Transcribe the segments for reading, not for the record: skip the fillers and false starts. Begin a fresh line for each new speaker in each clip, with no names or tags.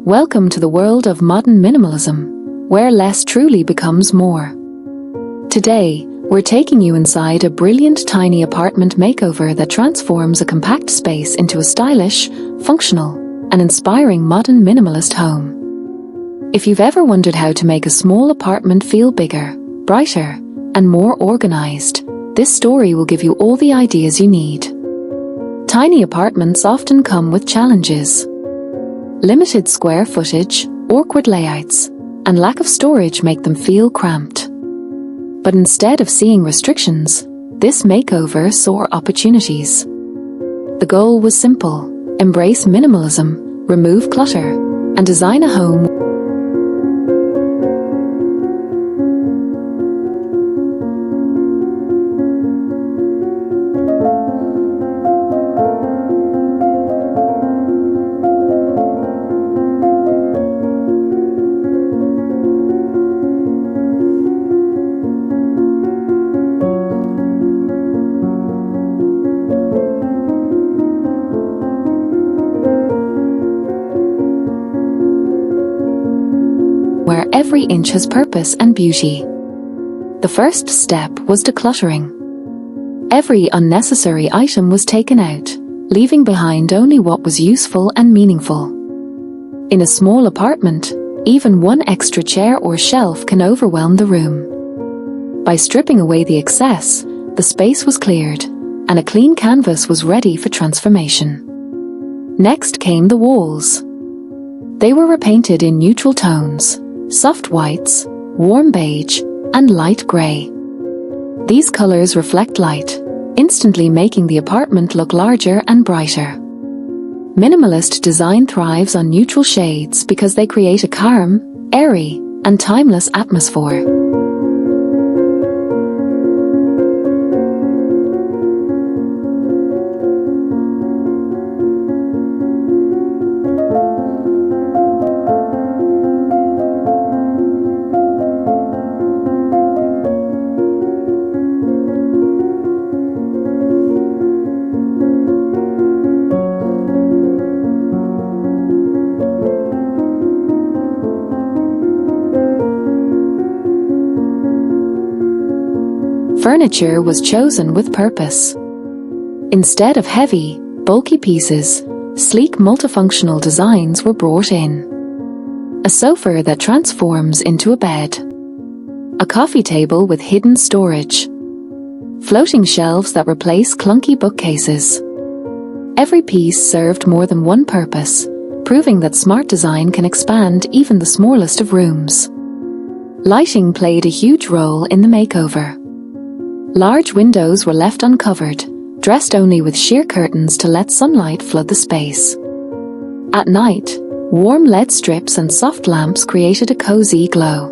Welcome to the world of modern minimalism, where less truly becomes more. Today, we're taking you inside a brilliant tiny apartment makeover that transforms a compact space into a stylish, functional, and inspiring modern minimalist home. If you've ever wondered how to make a small apartment feel bigger, brighter, and more organized, this story will give you all the ideas you need. Tiny apartments often come with challenges. Limited square footage, awkward layouts, and lack of storage make them feel cramped. But instead of seeing restrictions, this makeover saw opportunities. The goal was simple: embrace minimalism, remove clutter, and design a home where every inch has purpose and beauty. The first step was decluttering. Every unnecessary item was taken out, leaving behind only what was useful and meaningful. In a small apartment, even one extra chair or shelf can overwhelm the room. By stripping away the excess, the space was cleared, and a clean canvas was ready for transformation. Next came the walls. They were repainted in neutral tones: soft whites, warm beige, and light gray. These colors reflect light, instantly making the apartment look larger and brighter. Minimalist design thrives on neutral shades because they create a calm, airy, and timeless atmosphere. Furniture was chosen with purpose. Instead of heavy, bulky pieces, sleek multifunctional designs were brought in. A sofa that transforms into a bed. A coffee table with hidden storage. Floating shelves that replace clunky bookcases. Every piece served more than one purpose, proving that smart design can expand even the smallest of rooms. Lighting played a huge role in the makeover. Large windows were left uncovered, dressed only with sheer curtains to let sunlight flood the space. At night, warm LED strips and soft lamps created a cozy glow.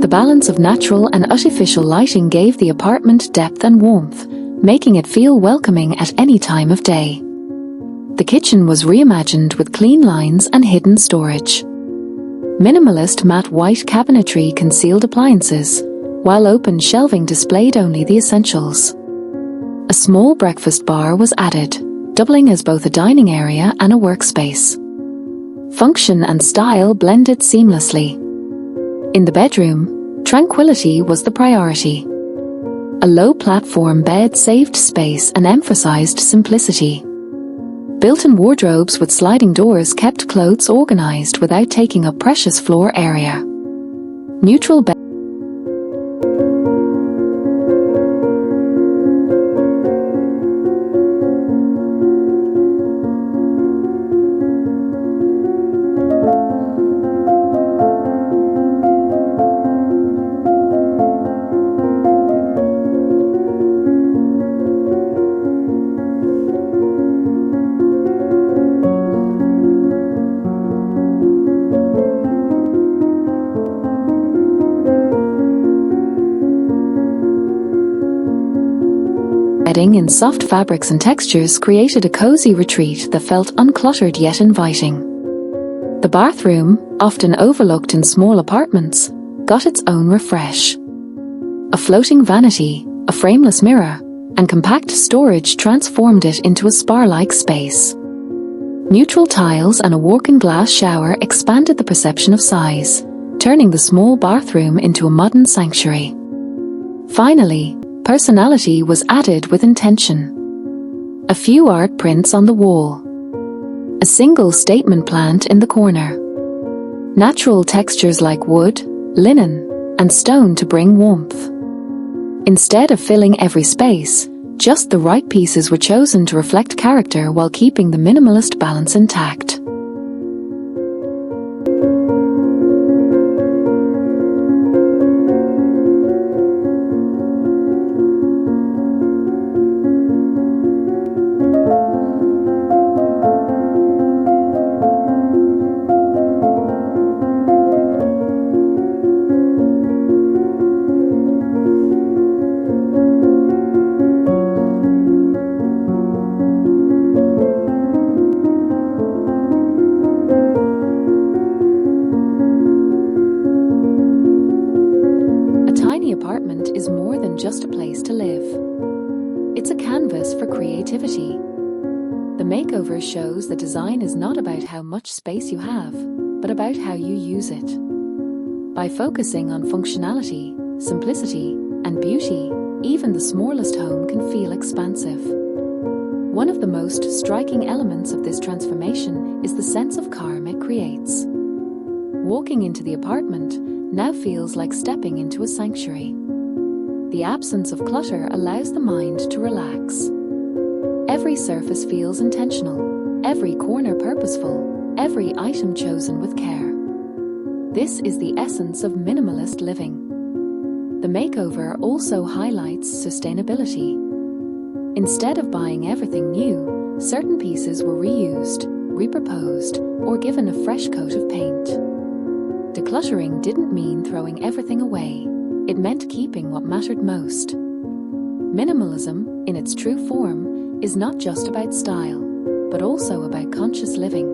The balance of natural and artificial lighting gave the apartment depth and warmth, making it feel welcoming at any time of day. The kitchen was reimagined with clean lines and hidden storage. Minimalist matte white cabinetry concealed appliances, while open shelving displayed only the essentials. A small breakfast bar was added, doubling as both a dining area and a workspace. Function and style blended seamlessly. In the bedroom, tranquility was the priority. A low platform bed saved space and emphasized simplicity. Built-in wardrobes with sliding doors kept clothes organized without taking up precious floor area. Neutral bed Bedding in soft fabrics and textures created a cozy retreat that felt uncluttered yet inviting. The bathroom, often overlooked in small apartments, got its own refresh. A floating vanity, a frameless mirror, and compact storage transformed it into a spa-like space. Neutral tiles and a walk-in glass shower expanded the perception of size, turning the small bathroom into a modern sanctuary. Finally, personality was added with intention. A few art prints on the wall. A single statement plant in the corner. Natural textures like wood, linen, and stone to bring warmth. Instead of filling every space, just the right pieces were chosen to reflect character while keeping the minimalist balance intact. Apartment is more than just a place to live. It's a canvas for creativity. The makeover shows that design is not about how much space you have, but about how you use it. By focusing on functionality, simplicity, and beauty, even the smallest home can feel expansive. One of the most striking elements of this transformation is the sense of calm it creates. Walking into the apartment now feels like stepping into a sanctuary. The absence of clutter allows the mind to relax. Every surface feels intentional, every corner purposeful, every item chosen with care. This is the essence of minimalist living. The makeover also highlights sustainability. Instead of buying everything new, certain pieces were reused, repurposed, or given a fresh coat of paint. Decluttering didn't mean throwing everything away. It meant keeping what mattered most. Minimalism, in its true form, is not just about style, but also about conscious living.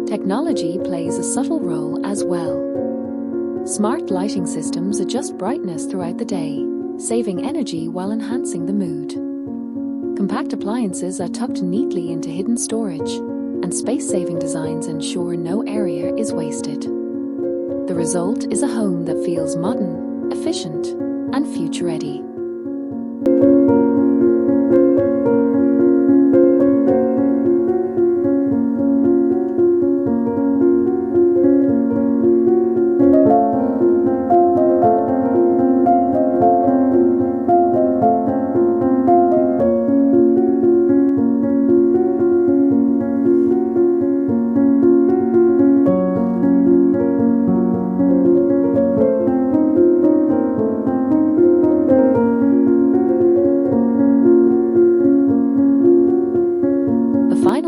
Technology plays a subtle role as well. Smart lighting systems adjust brightness throughout the day, saving energy while enhancing the mood. Compact appliances are tucked neatly into hidden storage, and space-saving designs ensure no area is wasted. The result is a home that feels modern, efficient, and future-ready.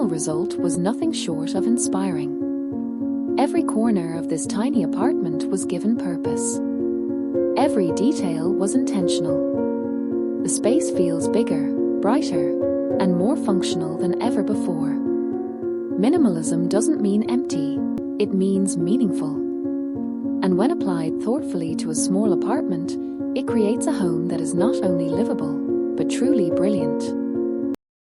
Result was nothing short of inspiring. Every corner of this tiny apartment was given purpose. Every detail was intentional. The space feels bigger, brighter, and more functional than ever before. Minimalism doesn't mean empty, it means meaningful. And when applied thoughtfully to a small apartment, it creates a home that is not only livable, but truly brilliant.